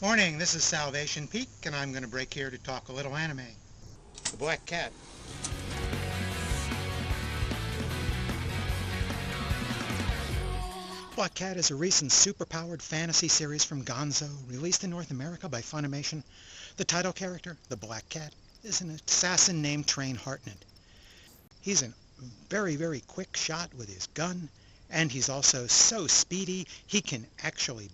Morning, this is Salvation Peak, and I'm going to break here to talk a little anime. The Black Cat. Black Cat is a recent superpowered fantasy series from Gonzo, released in North America by Funimation. The title character, the Black Cat, is an assassin named Train Hartnett. He's a very, very quick shot with his gun, and he's also so speedy he can actually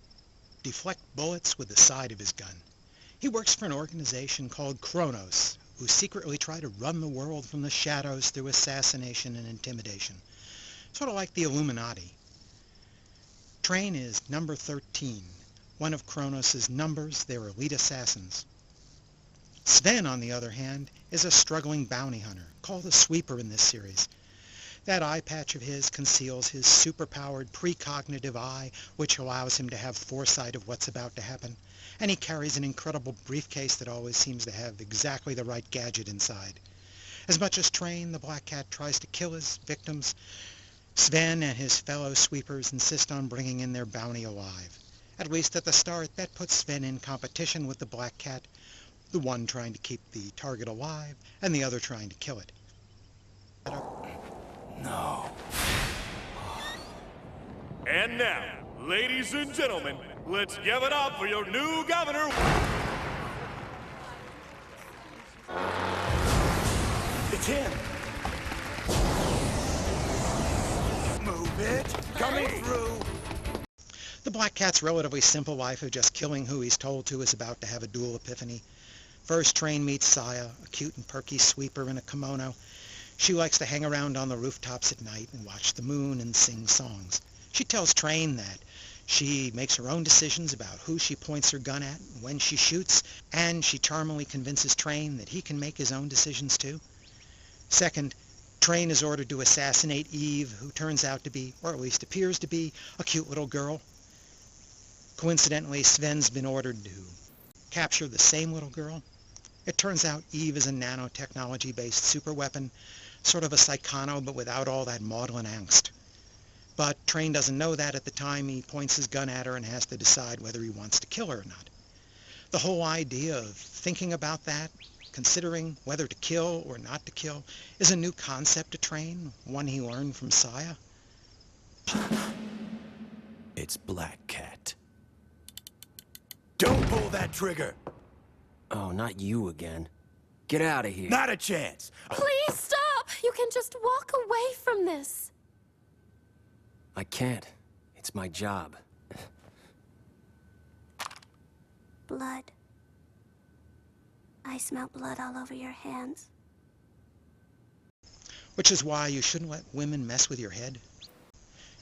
deflect bullets with the side of his gun. He works for an organization called Kronos, who secretly try to run the world from the shadows through assassination and intimidation. Sort of like the Illuminati. Train is number 13, one of Kronos' numbers. They're elite assassins. Sven, on the other hand, is a struggling bounty hunter, called a sweeper in this series. That eye patch of his conceals his superpowered precognitive eye, which allows him to have foresight of what's about to happen. And he carries an incredible briefcase that always seems to have exactly the right gadget inside. As much as Train, the Black Cat tries to kill his victims, Sven and his fellow sweepers insist on bringing in their bounty alive. At least at the start, that puts Sven in competition with the Black Cat, the one trying to keep the target alive, and the other trying to kill it. No. And now, ladies and gentlemen, let's give it up for your new governor. It's him. Move it. Coming through. The Black Cat's relatively simple life of just killing who he's told to is about to have a dual epiphany. First, Train meets Saya, a cute and perky sweeper in a kimono. She likes to hang around on the rooftops at night and watch the moon and sing songs. She tells Train that she makes her own decisions about who she points her gun at and when she shoots, and she charmingly convinces Train that he can make his own decisions too. Second, Train is ordered to assassinate Eve, who turns out to be, or at least appears to be, a cute little girl. Coincidentally, Sven's been ordered to capture the same little girl. It turns out Eve is a nanotechnology-based superweapon, sort of a psychono, but without all that maudlin angst. But Train doesn't know that at the time he points his gun at her and has to decide whether he wants to kill her or not. The whole idea of thinking about that, considering whether to kill or not to kill, is a new concept to Train, one he learned from Saya. It's Black Cat. Don't pull that trigger! Oh, not you again. Get out of here. Not a chance! Please stop! You can just walk away from this. I can't. It's my job. Blood. I smell blood all over your hands. Which is why you shouldn't let women mess with your head.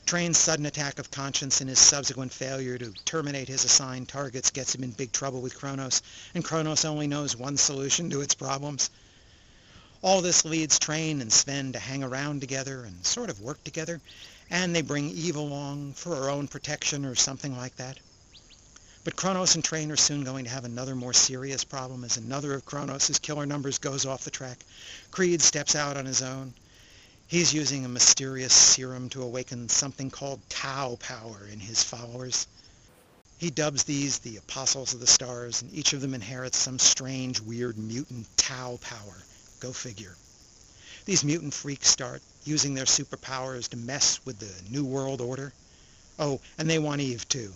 Train's sudden attack of conscience and his subsequent failure to terminate his assigned targets gets him in big trouble with Kronos, and Kronos only knows one solution to its problems. All this leads Train and Sven to hang around together and sort of work together, and they bring Eve along for her own protection or something like that. But Kronos and Train are soon going to have another more serious problem as another of Kronos' killer numbers goes off the track. Creed steps out on his own. He's using a mysterious serum to awaken something called Tau power in his followers. He dubs these the Apostles of the Stars, and each of them inherits some strange, weird mutant Tau power. Go figure. These mutant freaks start using their superpowers to mess with the New World Order. Oh, and they want Eve too.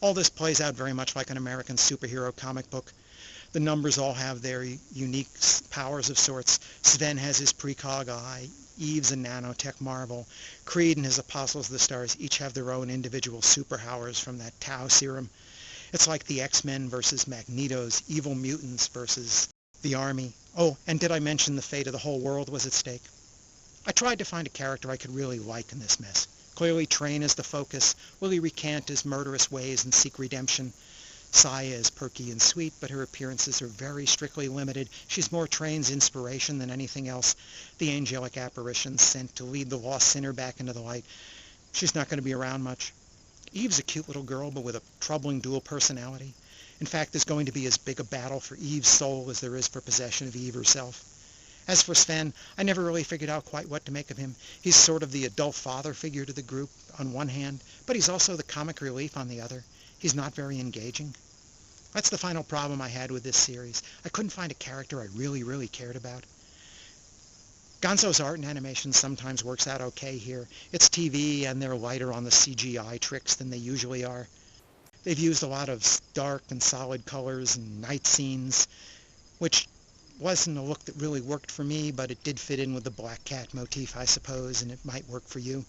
All this plays out very much like an American superhero comic book. The numbers all have their unique powers of sorts. Sven has his precog eye. Eve's a nanotech marvel. Creed and his Apostles of the Stars each have their own individual superpowers from that Tau serum. It's like the X-Men versus Magneto's evil mutants versus the Army. Oh, and did I mention the fate of the whole world was at stake? I tried to find a character I could really like in this mess. Clearly Train is the focus. Will he recant his murderous ways and seek redemption? Saya is perky and sweet, but her appearances are very strictly limited. She's more Train's inspiration than anything else. The angelic apparition sent to lead the lost sinner back into the light. She's not going to be around much. Eve's a cute little girl, but with a troubling dual personality. In fact, there's going to be as big a battle for Eve's soul as there is for possession of Eve herself. As for Sven, I never really figured out quite what to make of him. He's sort of the adult father figure to the group on one hand, but he's also the comic relief on the other. He's not very engaging. That's the final problem I had with this series. I couldn't find a character I really cared about. Gonzo's art and animation sometimes works out okay here. It's TV and they're lighter on the CGI tricks than they usually are. They've used a lot of dark and solid colors and night scenes, which wasn't a look that really worked for me, but it did fit in with the black cat motif, I suppose, and it might work for you.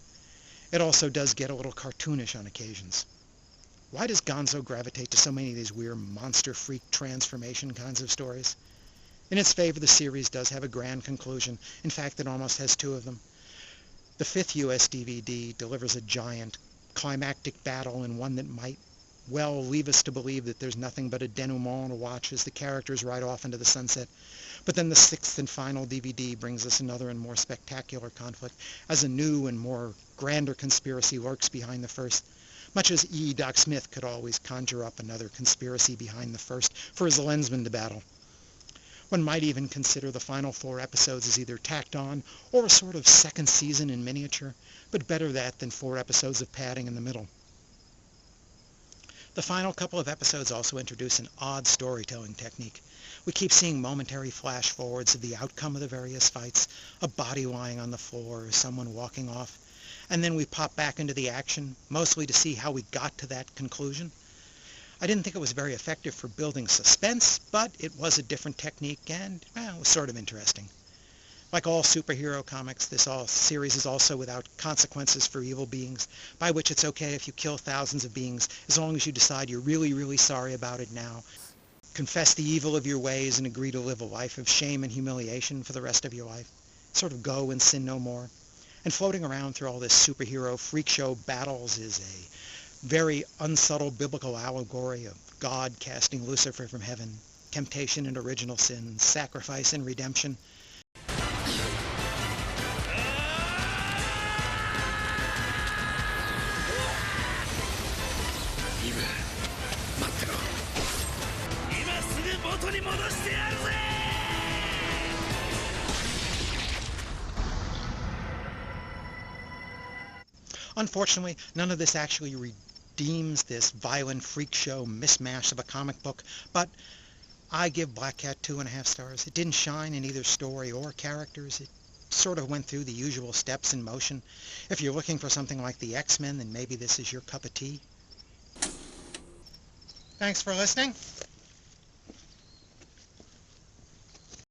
It also does get a little cartoonish on occasions. Why does Gonzo gravitate to so many of these weird monster freak transformation kinds of stories? In its favor, the series does have a grand conclusion. In fact, it almost has two of them. The 5th US DVD delivers a giant, climactic battle, and one that might well leave us to believe that there's nothing but a denouement to watch as the characters ride off into the sunset. But then the 6th and final DVD brings us another and more spectacular conflict, as a new and more grander conspiracy lurks behind the first, much as E. Doc Smith could always conjure up another conspiracy behind the first for his lensman to battle. One might even consider the final 4 episodes as either tacked on or a sort of second season in miniature, but better that than 4 episodes of padding in the middle. The final couple of episodes also introduce an odd storytelling technique. We keep seeing momentary flash forwards of the outcome of the various fights, a body lying on the floor or someone walking off, and then we pop back into the action, mostly to see how we got to that conclusion. I didn't think it was very effective for building suspense, but it was a different technique and, well, it was sort of interesting. Like all superhero comics, this series is also without consequences for evil beings, by which it's okay if you kill thousands of beings, as long as you decide you're really sorry about it now. Confess the evil of your ways and agree to live a life of shame and humiliation for the rest of your life. Sort of go and sin no more. And floating around through all this superhero freak show battles is a very unsubtle biblical allegory of God casting Lucifer from heaven, temptation and original sin, sacrifice and redemption. Unfortunately, none of this actually redeems this violent freak show mismatch of a comic book, but I give Black Cat 2.5 stars. It didn't shine in either story or characters. It sort of went through the usual steps in motion. If you're looking for something like the X-Men, then maybe this is your cup of tea. Thanks for listening.